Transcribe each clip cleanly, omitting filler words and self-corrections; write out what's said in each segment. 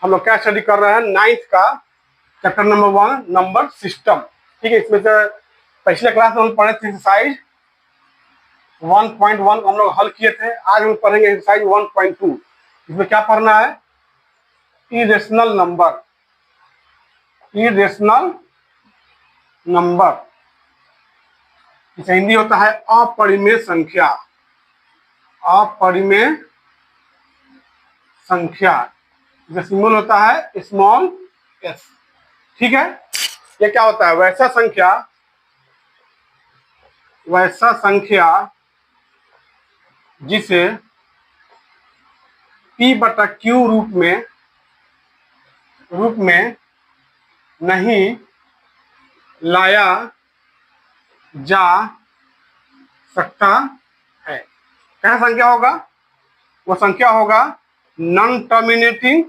हम लोग क्या स्टडी कर रहे हैं, 9th का चैप्टर नंबर 1 नंबर सिस्टम। ठीक है, इसमें से पिछले क्लास में हम पढ़े थे एक्सरसाइज 1.1 हम लोग हल किए थे। आज हम पढ़ेंगे एक्सरसाइज 1.2। इसमें क्या पढ़ना है, इरेशनल नंबर। इरेशनल नंबर इसे हिंदी होता है अपरिमेय संख्या। अपरिमेय संख्या, इसका सिंबल होता है स्मॉल एस। ठीक है, ये क्या होता है, वैसा संख्या जिसे P बटा Q रूप में नहीं लाया जा सकता है। क्या संख्या होगा, वो संख्या होगा non terminating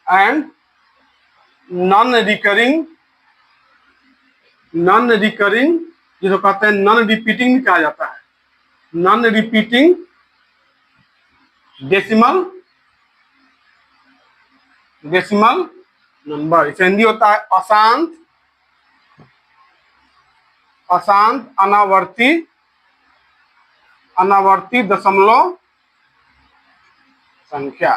and non recurring, जिसको कहते हैं नॉन रिपीटिंग भी कहा जाता है। नॉन रिपीटिंग डेसिमल नंबर, इसे हिंदी होता है अशांत अनावर्ती दशमलव संख्या।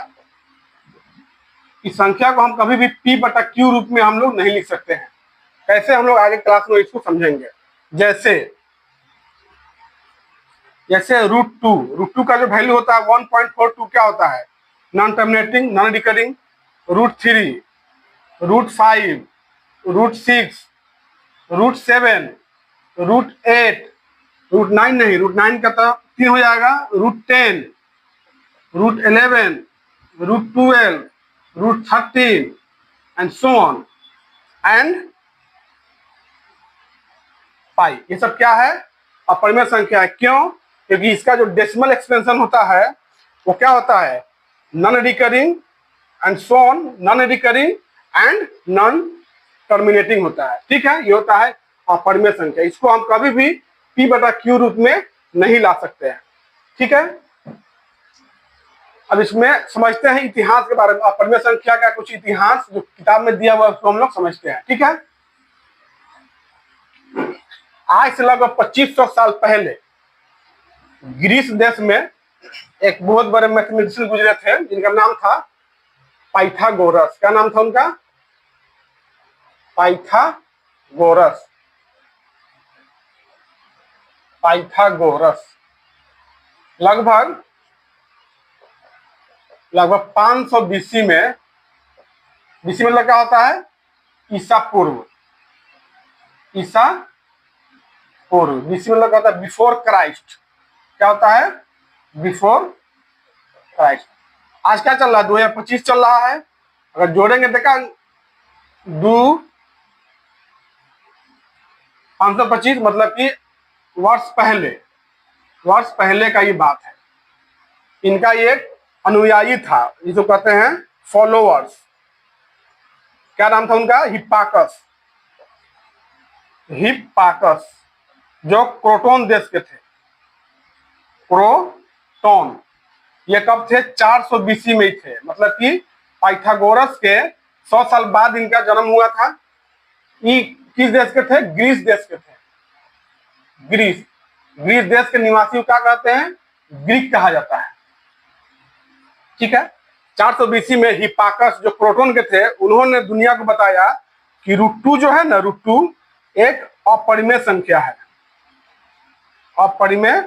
इस संख्या को हम कभी भी P बटा Q रूप में हम लोग नहीं लिख सकते हैं। कैसे, हम लोग आगे क्लास में इसको समझेंगे। जैसे √2 का जो वैल्यू होता है 1.42 क्या होता है, नॉन टर्मिनेटिंग नॉन रिकरिंग। √3, √5, √6, √7, √8, √9 नहीं, √9 का तो 3 हो जाएगा, √10, √11, √12, √13 and so on and pi. ये सब क्या है, अपरिमेय संख्या है। क्यों, क्योंकि इसका जो डेसिमल एक्सपेंशन होता है वो क्या होता है, non recurring and so on, non recurring and non terminating होता है। ठीक है, ये होता है अपरिमेय संख्या। इसको हम कभी भी P बटा Q रूप में नहीं ला सकते हैं। ठीक है, अब इसमें समझते हैं इतिहास के बारे में। अपरिमेय संख्या का कुछ इतिहास जो किताब में दिया हुआ है उसको हम लोग समझते हैं। ठीक है, आज से लगभग 2500 साल पहले ग्रीस देश में एक बहुत बड़े मैथमेटिशियन गुजरे थे जिनका नाम था पाइथागोरस। क्या नाम था उनका, पाइथागोरस। लगभग 500 BC में, BC मतलब क्या होता है, ईसा पूर्व। BC मतलब क्या होता है, बिफोर क्राइस्ट। क्या होता है, बिफोर क्राइस्ट। आज क्या चल रहा है, 2025 चल रहा है। अगर जोड़ेंगे देखा 525 मतलब कि वर्ष पहले का ये बात है। इनका ये अनुयायी था जिसको कहते हैं फॉलोअर्स। क्या नाम था उनका, हिप्पाकस, जो क्रोटोन देश के थे। क्रोटोन, ये कब थे, 400 BC में ही थे। मतलब कि पाइथागोरस के 100 साल बाद इनका जन्म हुआ था। ये किस देश के थे, ग्रीस देश के थे। ग्रीस देश के निवासी क्या कहते हैं, ग्रीक कहा जाता है। ठीक है, 400 BC में हिप्पाकस जो क्रोटोन के थे, उन्होंने दुनिया को बताया कि √2 जो है ना, √2 एक अपरिमेय संख्या है। अपरिमेय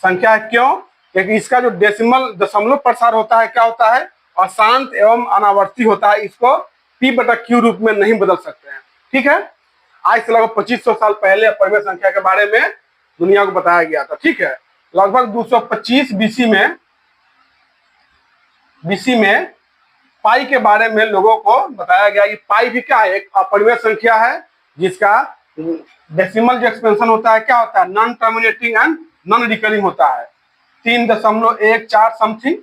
संख्या है क्यों, क्योंकि इसका जो डेसिमल दशमलव प्रसार होता है क्या होता है, अशांत एवं अनावर्ती होता है। इसको P बटा Q रूप में नहीं बदल सकते हैं। ठीक है, आज से लगभग 2500 साल पहले अपरिमेय संख्या के बारे में दुनिया को बताया गया था। ठीक है, लगभग 225 BC में पाई के बारे में लोगों को बताया गया कि पाई भी क्या है, एक अपरिमेय संख्या है जिसका डेसिमल जो एक्सपेंशन होता है क्या होता है, non terminating and non recurring होता है। 3.14 समथिंग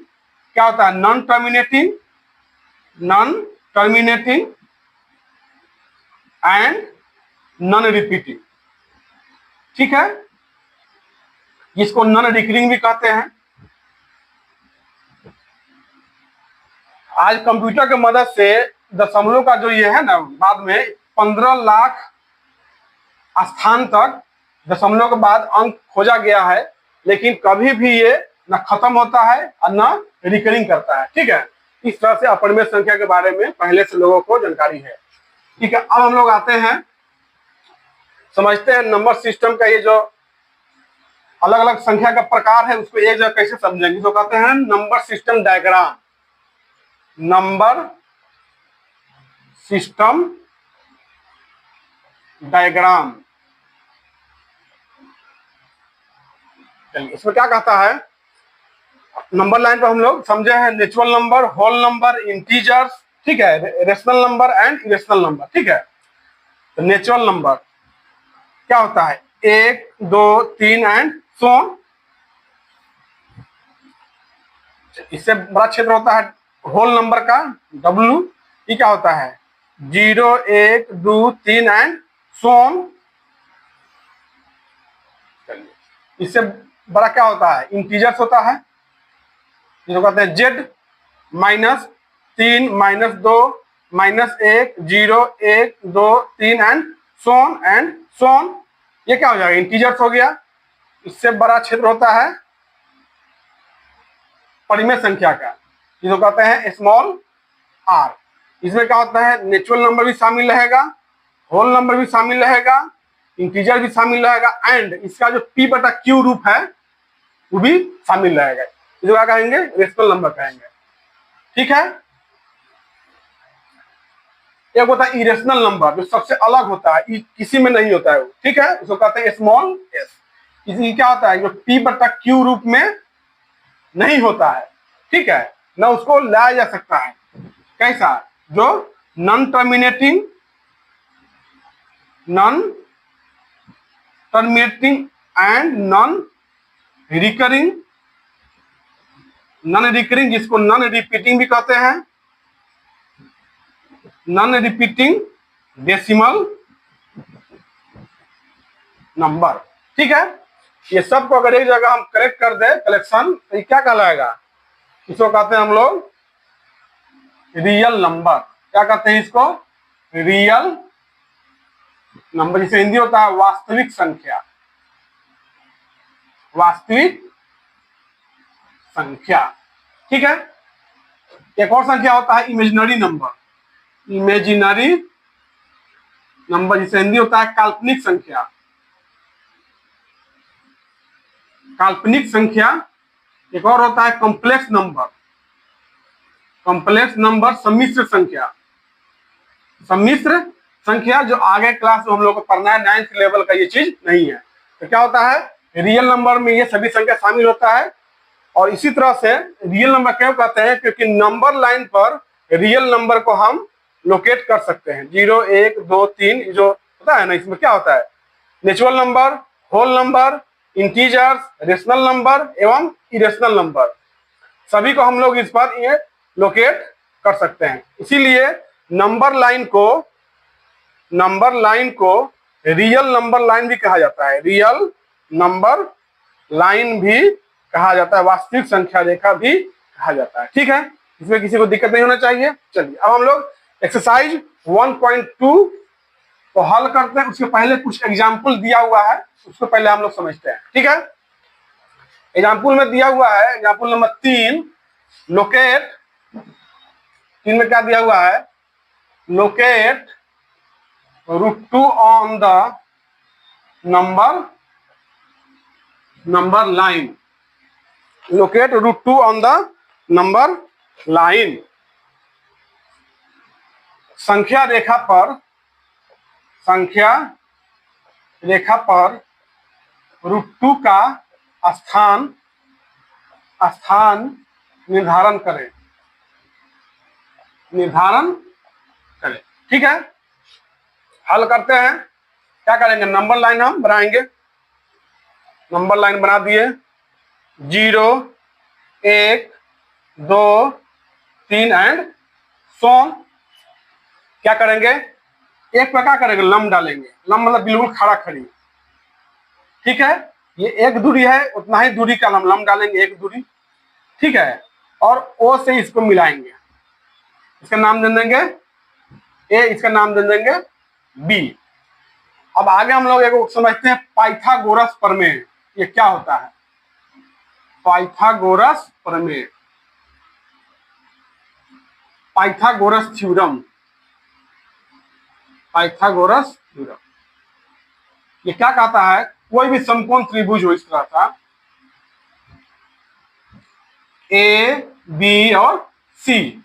क्या होता है, non terminating and non repeating. ठीक है, जिसको नॉन रिकरिंग भी कहते हैं। आज कंप्यूटर की मदद से दशमलव का जो ये है ना, बाद में 15 लाख स्थान तक दशमलव के बाद अंक खोजा गया है, लेकिन कभी भी ये न खत्म होता है और न रिकरिंग करता है। ठीक है, इस तरह से अपरिमेय संख्या के बारे में पहले से लोगों को जानकारी है। ठीक है, अब हम लोग आते हैं, समझते हैं नंबर सिस्टम का ये जो अलग अलग संख्या का प्रकार है उसको एक जगह कैसे समझेंगे। तो कहते हैं number system diagram. Number system diagram, चलिए इसमें क्या कहता है। नंबर लाइन पर हम लोग समझे हैं natural number, whole number, integers, ठीक है, rational number and irrational number. ठीक है, तो नेचुरल नंबर क्या होता है, 1 2 3 एंड सो ऑन। इससे बड़ा क्षेत्र होता है होल नंबर का, W। ये क्या होता है, 0 1 2 3 एंड सो ऑन। चलिए, इससे बड़ा क्या होता है, इंटीजर्स होता है, जिसको कहते हैं Z -3 -2 -1 0 1 2 3 एंड सो ऑन। ये क्या हो जाएगा, इंटीजर्स हो गया। इससे बड़ा क्षेत्र होता है परिमेय संख्या का, जिसको कहते हैं स्मॉल r। इसमें क्या होता है, नेचुरल नंबर भी शामिल रहेगा, होल नंबर भी शामिल रहेगा, इंटीजर भी शामिल रहेगा, एंड इसका जो p/q रूप है वो भी शामिल रहेगा। इसको क्या कहेंगे, रेशनल नंबर कहेंगे। ठीक है, एक होता है इरेशनल नंबर, जो सबसे अलग होता है, किसी में नहीं होता है वो। ठीक है, उसको कहते हैं स्मॉल s। इसकी क्या होता है, जो p/q रूप में नहीं होता है। ठीक है, ना उसको लाया जा सकता है। कैसा, जो non terminating and non recurring, जिसको नॉन रिपीटिंग भी कहते हैं, नॉन रिपीटिंग डेसिमल नंबर। ठीक है, ये सब को अगर एक जगह हम कलेक्ट कर दे कलेक्शन, तो ये क्या कहलाएगा, इसको कहते हैं हम लोग रियल नंबर। क्या कहते हैं इसको, रियल नंबर, जिसे हिंदी होता है वास्तविक संख्या, वास्तविक संख्या। ठीक है, एक और संख्या होता है इमेजिनरी नंबर, इमेजिनरी नंबर, जिसे हिंदी होता है काल्पनिक संख्या, काल्पनिक संख्या। एक और होता है कॉम्प्लेक्स नंबर, कॉम्प्लेक्स नंबर, सम्मिश्र संख्या, सम्मिश्र संख्या, जो आगे क्लास में हम लोग को पढ़ना है, 9th लेवल का ये चीज नहीं है। तो क्या होता है, रियल नंबर में ये सभी संख्या शामिल होता है। और इसी तरह से रियल नंबर क्यों कहते हैं, क्योंकि नंबर लाइन पर रियल नंबर को हम लोकेट कर सकते हैं। 0 1 2 3 जो होता है ना, इसमें क्या होता है, natural number, whole number, integers, rational number एवं इरेशनल नंबर, सभी को हम लोग इस पर ये लोकेट कर सकते हैं। इसीलिए नंबर लाइन को रियल नंबर लाइन भी कहा जाता है, रियल नंबर लाइन भी कहा जाता है, वास्तविक संख्या रेखा भी कहा जाता है। ठीक है, इसमें किसी को दिक्कत नहीं होना चाहिए। चलिए, अब हम लोग एक्सरसाइज 1.2 को हल करते हैं। उसके पहले कुछ एग्जाम्पल दिया हुआ है, उसको पहले हम लोग समझते हैं। ठीक है, एग्जाम्पल में दिया हुआ है, एग्जाम्पल नंबर 3, लोकेट, 3 में क्या दिया हुआ है, locate √2 on the number line, locate √2 on the number line. संख्या रेखा पर √2 का स्थान निर्धारण करें। ठीक है, हल करते हैं। क्या करेंगे, नंबर लाइन हम बनाएंगे, नंबर लाइन बना दिए, 0 1 2 3 एंड सो ऑन। क्या करेंगे, एक पर क्या करेंगे, लंब डालेंगे, लंब मतलब बिल्कुल खड़ा खड़ी। ठीक है, ये एक दूरी है, उतना ही दूरी का हम लंब डालेंगे, एक दूरी, ठीक है। और ओ से इसको मिलाएंगे, इसका नाम दे देंगे ए, इसका नाम दे देंगे बी। अब आगे हम लोग एक समझते हैं पाइथागोरस प्रमेय। ये क्या होता है? पाइथागोरस प्रमेय, पाइथागोरस थ्योरम, पाइथागोरस थ्योरम। ये क्या कहता है? कोई भी समकोण त्रिभुज हो इस तरह का, ए बी और सी,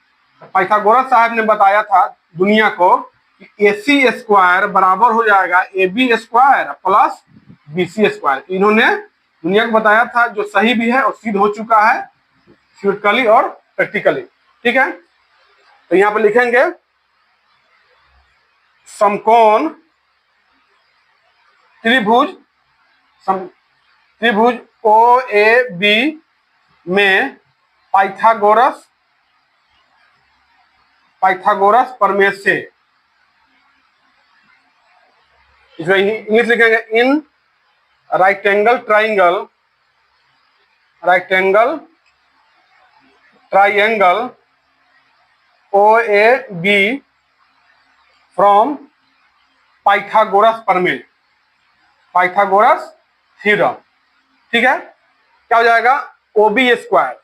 पाइथागोरस साहब ने बताया था दुनिया को कि AC स्क्वायर बराबर हो जाएगा AB square plus BC square. इन्होंने दुनिया को बताया था, जो सही भी है और सिद्ध हो चुका है थ्योरेटिकली और प्रैक्टिकली, ठीक है। तो यहाँ पे लिखेंगे समकोण त्रिभुज, त्रिभुज OAB में पाइथागोरस, पाइथागोरस प्रमेय से, इसमें इंग्लिश लिखेंगे in right angle triangle, right angle triangle OAB from Pythagoras प्रमेय, पाइथागोरस थ्योरम, ठीक है। क्या हो जाएगा? OB स्क्वायर,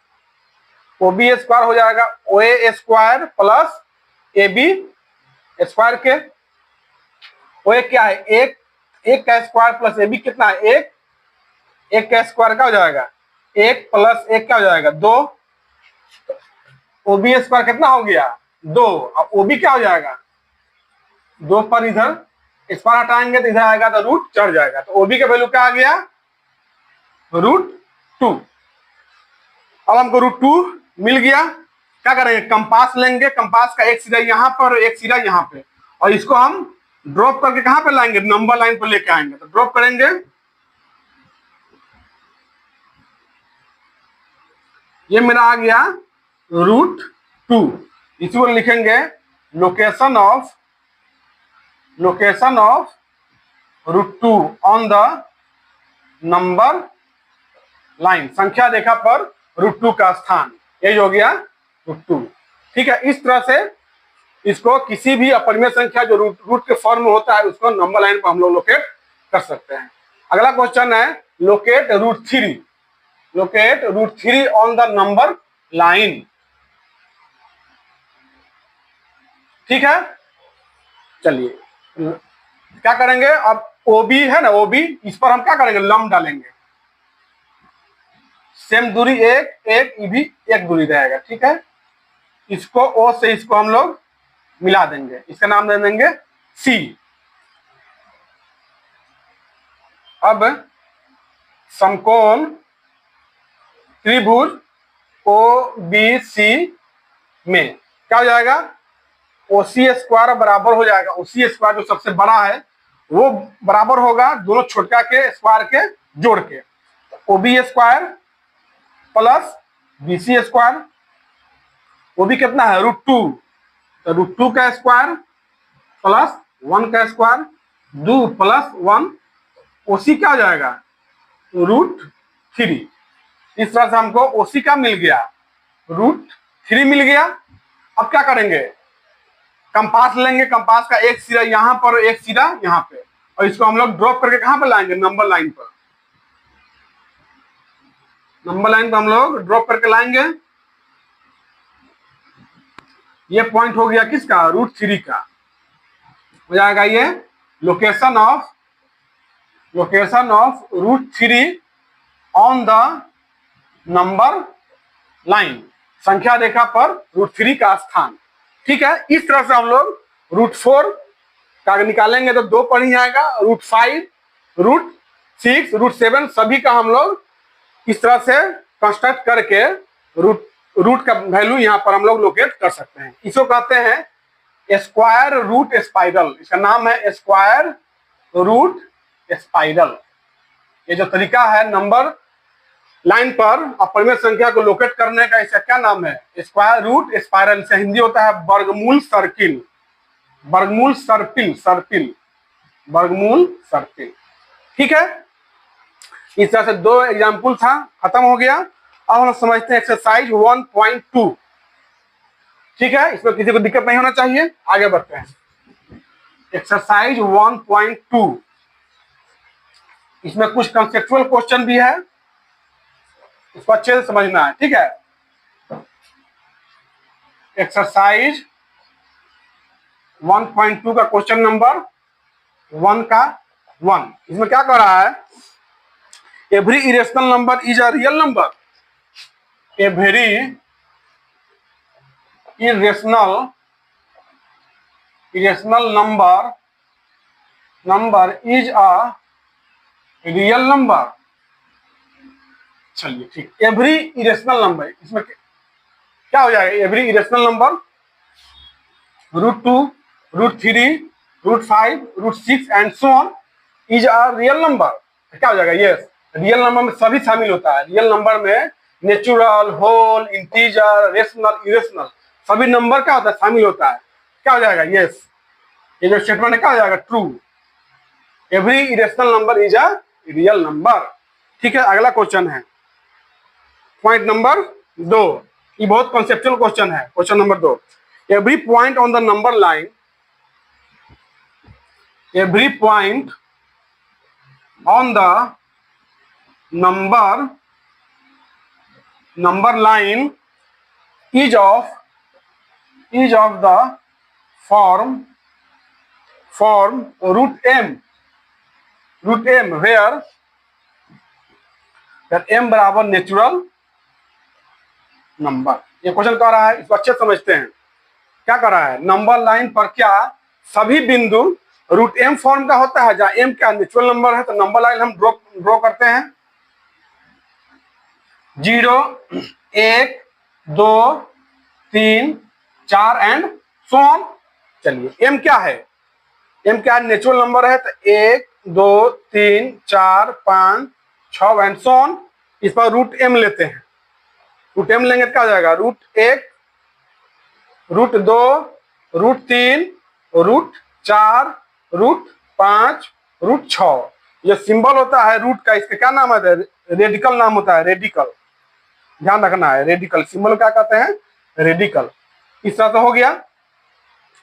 OB स्क्वायर हो जाएगा OA square plus AB square के, OA क्या है? एक, एक का स्क्वायर प्लस AB कितना है? एक, एक का स्क्वायर क्या हो जाएगा? एक प्लस एक क्या हो जाएगा? दो। OB स्क्वायर कितना हो गया? दो। अब OB क्या हो जाएगा? दो पर इधर स्क्वायर हटाएंगे तो इधर आएगा तो रूट चढ़ जाएगा, तो OB का वैल्यू क्या आ गया? √2। अब हमको √2 मिल गया। क्या करेंगे? कंपास लेंगे, कंपास का एक सिरा यहाँ पर, एक सिरा यहाँ पे, और इसको हम ड्रॉप करके कहां पे लाएंगे? नंबर लाइन पर लेके आएंगे। तो ड्रॉप करेंगे, ये मेरा आ गया √2। इसी को लिखेंगे location of, location of √2 on the number line, संख्या रेखा पर √2 का स्थान, ये हो गया √2, ठीक है। इस तरह से इसको किसी भी अपरिमेय संख्या जो रूट के फॉर्म में होता है उसको नंबर लाइन पर हम लोग लोकेट कर सकते हैं। अगला क्वेश्चन है locate √3, locate √3 on the number line, ठीक है। चलिए क्या करेंगे? अब OB है ना, OB, इस पर हम क्या करेंगे? लंब डालेंगे, सेम दूरी एक, एक, ये भी एक दूरी रहेगा, ठीक है। इसको O से इसको हम लोग मिला देंगे, इसका नाम दे देंगे C। अब समकोण त्रिभुज OBC में क्या हो जाएगा? OC स्क्वायर बराबर हो जाएगा, OC स्क्वायर जो सबसे बड़ा है वो बराबर होगा दोनों छोटका के स्क्वायर के जोड़ के, OB square plus BC square. OB कितना है? √2, तो √2 का स्क्वायर प्लस 1 का स्क्वायर, 2 प्लस 1, OC क्या हो जाएगा? √3। इस तरह से हमको OC का मिल गया, √3 मिल गया। अब क्या करेंगे? कंपास लेंगे, कंपास का एक सिरा यहाँ पर, एक सिरा यहाँ पे, और इसको हम लोग ड्रॉप करके कहां पर लाएंगे? नंबर लाइन पर, नंबर लाइन पर हम लोग ड्रॉप करके लाएंगे। ये पॉइंट हो गया किसका? √3 का हो जाएगा ये location of, location of √3 on the number line, संख्या रेखा पर √3 का स्थान, ठीक है। इस तरह से हम लोग √4 का निकालेंगे तो 2 पर ही आएगा, √5, √6, √7 सभी का हम लोग इस तरह से कंस्ट्रक्ट करके रूट का वैल्यू यहाँ पर हम लोग लोकेट कर सकते हैं। इसको कहते हैं स्क्वायर रूट स्पाइरल, इसका नाम है स्क्वायर रूट स्पाइरल। ये जो तरीका है नंबर लाइन पर अपरिमेय संख्या को लोकेट करने का, इसका क्या नाम है? Square root spiral. से हिंदी होता है वर्गमूल सर्किल, वर्गमूल सर्पिल, सर्पिल, वर्गमूल सर्पिल, ठीक है। इस तरह से 2 एग्जाम्पल था, खत्म हो गया। अब हम समझते हैं एक्सरसाइज 1.2। ठीक है, इसमें किसी को दिक्कत नहीं होना चाहिए। आगे बढ़ते हैं। एक्सरसाइज 1.2, इसमें कुछ कंसेप्चुअल क्वेश्चन भी है, इसको अच्छे से समझना है। ठीक है, एक्सरसाइज 1.2 का क्वेश्चन नंबर 1 का 1, इसमें क्या कह रहा है? Every irrational number is a real number. Every irrational number is a real number. चलिए ठीक, एवरी इरेशनल नंबर, इसमें क्या हो जाएगा? Every irrational number √2, √3, √5, √6 and so on is a real number. क्या हो जाएगा? यस, रियल नंबर में सभी शामिल होता है। रियल नंबर में natural, whole, integer, rational, irrational सभी नंबर क्या होता है? शामिल होता है। क्या हो जाएगा? यस, ये जो स्टेटमेंट है क्या हो जाएगा? True. Every irrational number is a real number. ठीक है, अगला क्वेश्चन है पॉइंट नंबर 2। ये बहुत कॉन्सेप्चुअल क्वेश्चन है। Question number 2, every point on the number line, every point on the number line is of the form root m where m बराबर natural number. ये question कह रहा है, इसको अच्छे समझते हैं। क्या कर रहा है? नंबर लाइन पर क्या सभी बिंदु √m फॉर्म का होता है, जहां m क्या नेचुरल नंबर है। तो नंबर लाइन हम ड्रॉ करते हैं। 0, 1, 2, 3, 4 एंड सो ऑन। चलिए, m क्या है? m क्या नेचुरल नंबर है? तो 1, 2, 3, 4, 5, 6 एंड सो ऑन। इस पर √m लेते हैं। √m लेंगे तो क्या हो जाएगा? √1, √2, √3, √4, √5, √6। ये सिंबल होता है रूट का, इसका क्या नाम है? रेडिकल नाम होता है, रेडिकल। ध्यान रखना है, रेडिकल सिंबल क्या कहते हैं? रेडिकल। इस तरह से हो गया।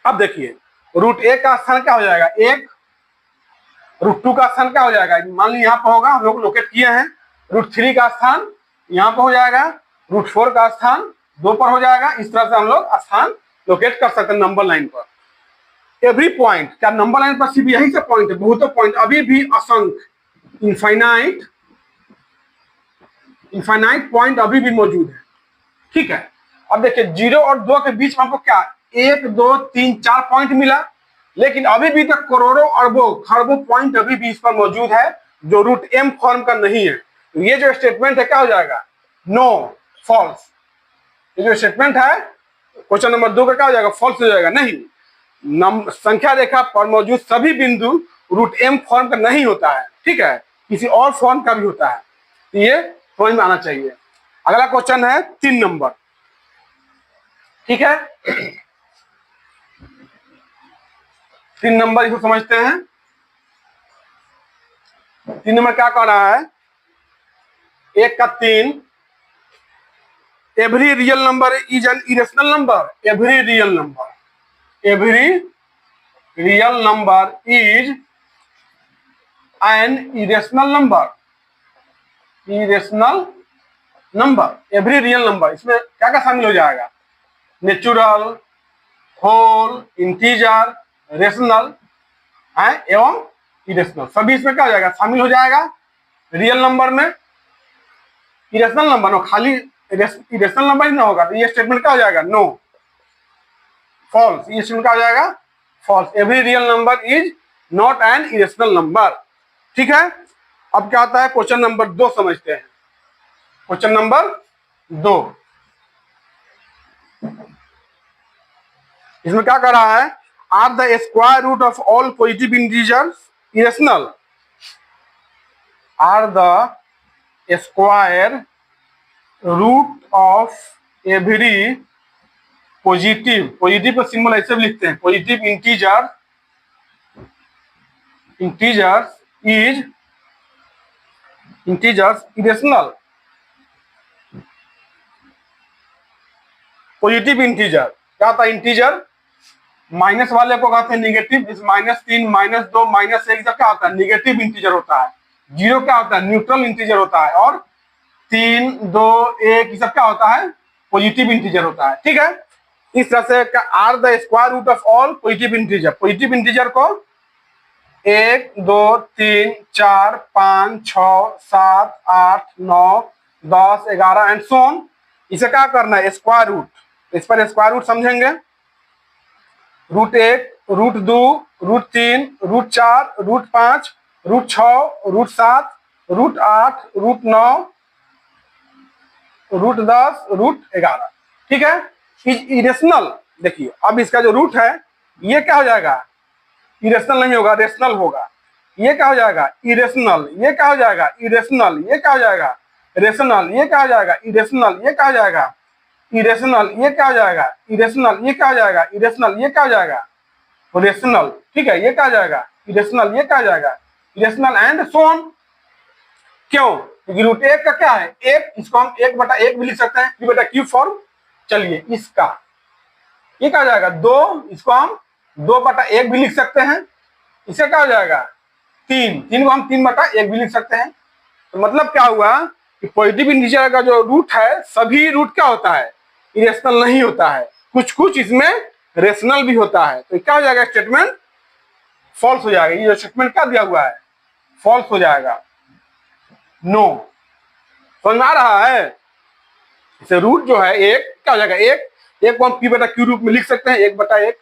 अब देखिए, √1 का स्थान क्या हो जाएगा? 1। √2 का स्थान क्या हो जाएगा? मान लीजिए यहाँ पर होगा, हम लोग लोकेट किए हैं। √3 का स्थान यहाँ पर हो जाएगा। √4 का स्थान 2 पर हो जाएगा। इस तरह से हम लोग स्थान लोकेट कर सकते हैं नंबर लाइन पर। एवरी पॉइंट, क्या नंबर लाइन पर सिर्फ यही से पॉइंट है? बहुत पॉइंट अभी भी असंख्य, इनफाइनाइट पॉइंट अभी भी मौजूद है। ठीक है, अब देखिए 0 और 2 के बीच में हमको क्या 1, 2, 3, 4 पॉइंट मिला, लेकिन अभी भी तक करोड़ों, अरबों, खरबों पॉइंट अभी भी इस पर मौजूद है जो √m फॉर्म का नहीं है। तो ये जो स्टेटमेंट है क्या हो जाएगा? No, false. ये जो स्टेटमेंट है क्वेश्चन नंबर 2 का क्या हो जाएगा? फॉल्स हो जाएगा। नहीं, संख्या रेखा पर मौजूद सभी बिंदु √m फॉर्म का नहीं होता है। ठीक है, किसी और फॉर्म का भी होता है। तो ये समझ में आना चाहिए। अगला क्वेश्चन है 3 नंबर। ठीक है, 3 नंबर इसको समझते हैं। 3 नंबर क्या कह रहा है? 1 का 3, every real number is an irrational number. Every real number is an irrational number. Every real number, इसमें क्या क्या शामिल हो जाएगा? नेचुरल, होल, इंटीजर, रेशनल है एवं इरेशनल, सभी इसमें क्या हो जाएगा? शामिल हो जाएगा। रियल नंबर में इरेशनल नंबर नो, खाली इरेशनल नंबर ही ना होगा तो ये स्टेटमेंट क्या हो जाएगा? No, false. ये स्टेटमेंट क्या हो जाएगा? False. Every real number is not an irrational number. ठीक है, अब क्या आता है? क्वेश्चन नंबर 2 समझते हैं। क्वेश्चन नंबर 2, इसमें क्या कर रहा है? Are the square root of all positive integers irrational? Are the square root of every positive का सिंबल ऐसे भी लिखते हैं, positive integers is integers irrational, positive integer क्या होता है? इंटीजर माइनस वाले को कहते हैं निगेटिव, इस -3 -2 -1 सब क्या होता है? निगेटिव इंटीजर होता है। 0 क्या होता है? न्यूट्रल इंटीजर होता है। और 3 2 1 ये सब क्या होता है? पॉजिटिव इंटीजर होता है। ठीक है, इस तरह से are the square root of all positive integer. Positive integer को 1 2 3 4 5 6 7 8 9 10 11 एंड सो ऑन, इसे क्या करना है? Square root. इस पर स्क्वायर रूट समझेंगे। √1, √2, √3, √4, √5, √6, √7, √8, √9, √10, √11। ठीक है, इरेशनल। देखिए अब इसका जो रूट है ये क्या हो जाएगा? इरेशनल नहीं होगा, रेशनल होगा। ये क्या हो जाएगा? इरेशनल। ये क्या हो जाएगा? इरेशनल। ये क्या हो जाएगा? रेशनल। ये क्या हो जाएगा? इरेशनल। ये क्या हो जाएगा? इरेशनल। ये क्या हो जाएगा? इरेशनल। ये क्या हो जाएगा? इरेशनल। ये क्या हो जाएगा? रेशनल। ठीक है, ये क्या हो जाएगा? इरेशनल। ये क्या हो जाएगा? Irrational and so on. क्यों? क्योंकि √1 का क्या है? 1, इसको हम 1/1 भी लिख सकते हैं, Q/Q फॉर्म। चलिए इसका ये क्या हो जाएगा? 2, इसको हम 2/1 भी लिख सकते हैं। इसे क्या हो जाएगा? 3 को हम 3/1 भी लिख सकते हैं। तो मतलब क्या हुआ कि पॉजिटिव इंटीजर का जो रूट है, सभी रूट क्या होता है? इरेशनल नहीं होता है, कुछ कुछ इसमें रेशनल भी होता है। तो क्या हो जाएगा? स्टेटमेंट फॉल्स हो जाएगा। ये जो स्टेटमेंट क्या दिया हुआ है? फॉल्स हो जाएगा। नो, समझ में आ रहा है? इसे रूट जो है एक क्या हो जाएगा? एक को हम P/Q रूप में लिख सकते हैं, 1/1।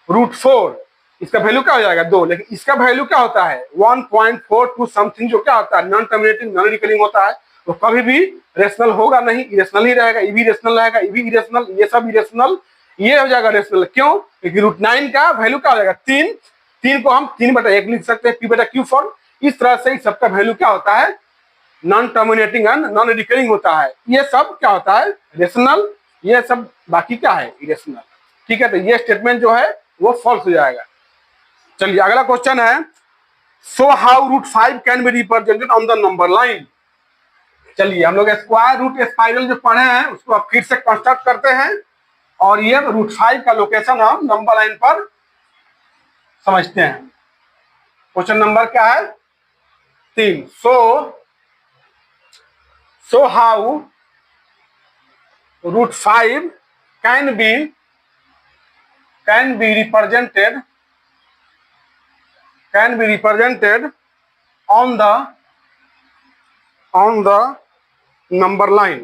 √4 इसका वैल्यू क्या हो जाएगा? 2। लेकिन इसका वैल्यू क्या होता है? 1.42 समथिंग, जो क्या होता है? नॉन टर्मिनेटिंग, नॉन रिकरिंग होता है। तो कभी भी रेशनल होगा नहीं, इरेशनल ही रहेगा। ये भी रेशनल रहेगा, ये भी इरेशनल, ये सब इरेशनल, ये हो जाएगा रेशनल। क्यों? क्योंकि √9 का वैल्यू क्या हो जाएगा? 3 को हम 3/1 लिख सकते हैं, P/Q फॉर्म। इस तरह से सबका वैल्यू क्या होता है? Non terminating and non recurring होता है। ये सब क्या होता है? रेशनल। ये सब बाकी क्या है? इरेशनल। ठीक है, तो ये स्टेटमेंट जो है वो फॉल्स हो जाएगा। चलिए अगला क्वेश्चन है, so how √5 can be represented on the number line. चलिए हम लोग स्क्वायर रूट स्पाइरल जो पढ़े हैं उसको अब फिर से कंस्ट्रक्ट करते हैं, और ये √5 का लोकेशन हम नंबर लाइन पर समझते हैं। क्वेश्चन नंबर क्या है? 3। So how √5 can be represented on the number line,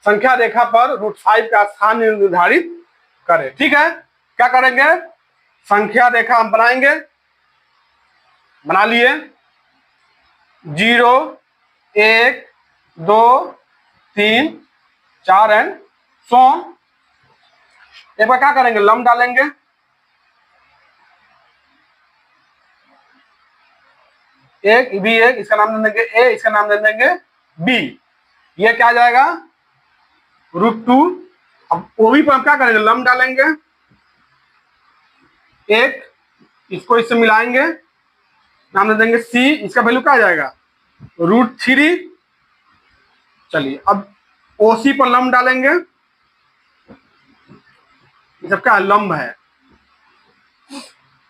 संख्या रेखा पर √5 का स्थान निर्धारित करें। ठीक है, क्या करेंगे? संख्या रेखा हम बनाएंगे, बना लिए। 0 1 2 3 4 एंड सो ऑन। एक बार क्या करेंगे? लंब डालेंगे। एक भी, एक इसका नाम दे देंगे A, इसका नाम दे देंगे B। ये क्या आ जाएगा? √2। अब OB पर हम क्या करेंगे? लंब डालेंगे। एक, इसको इससे मिलाएंगे, नाम दे देंगे C। इसका वैल्यू क्या आ जाएगा? √3। चलिए अब OC पर लंब डालेंगे। ये सब क्या लंब है?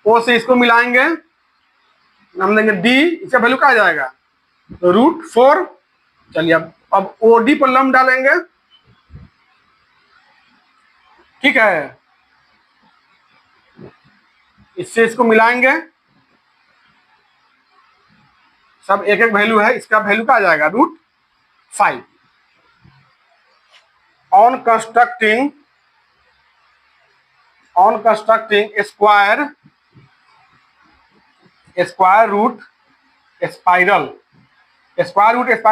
O से इसको मिलाएंगे, नाम देंगे D। इसका वैल्यू क्या आ जाएगा? √4। चलिए अब OD पर लंब डालेंगे। ठीक है, इससे इसको मिलाएंगे, सब एक एक वैल्यू है। इसका वैल्यू क्या आ जाएगा? √5। On constructing square root spiral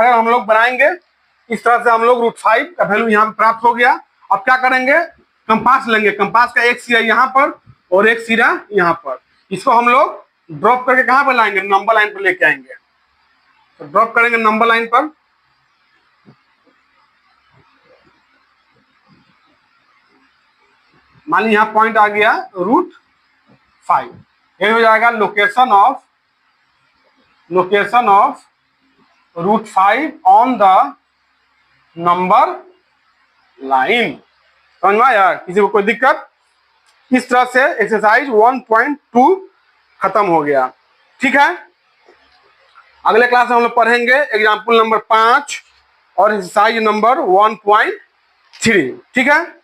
हम लोग बनाएंगे। इस तरह से हम लोग √5 का वैल्यू यहाँ प्राप्त हो गया। अब क्या करेंगे? कंपास लेंगे। कंपास का एक सिरा यहाँ पर और एक सिरा यहाँ पर। इसको हम लोग ड्रॉप करके कहाँ पर लाएंगे? नंबर लाइन पर लेके आएंगे। तो ड्रॉप करेंगे नंबर लाइन पर। मान ली यहाँ पॉइंट आ गया √5। ये हो जाएगा location of √5 on the number line. समझ में आया? किसी को कोई दिक्कत? इस तरह से एक्सरसाइज 1.2 खत्म हो गया। ठीक है, अगले क्लास में हम लोग पढ़ेंगे एग्जाम्पल नंबर 5 और एक्सरसाइज नंबर 1.3। ठीक है।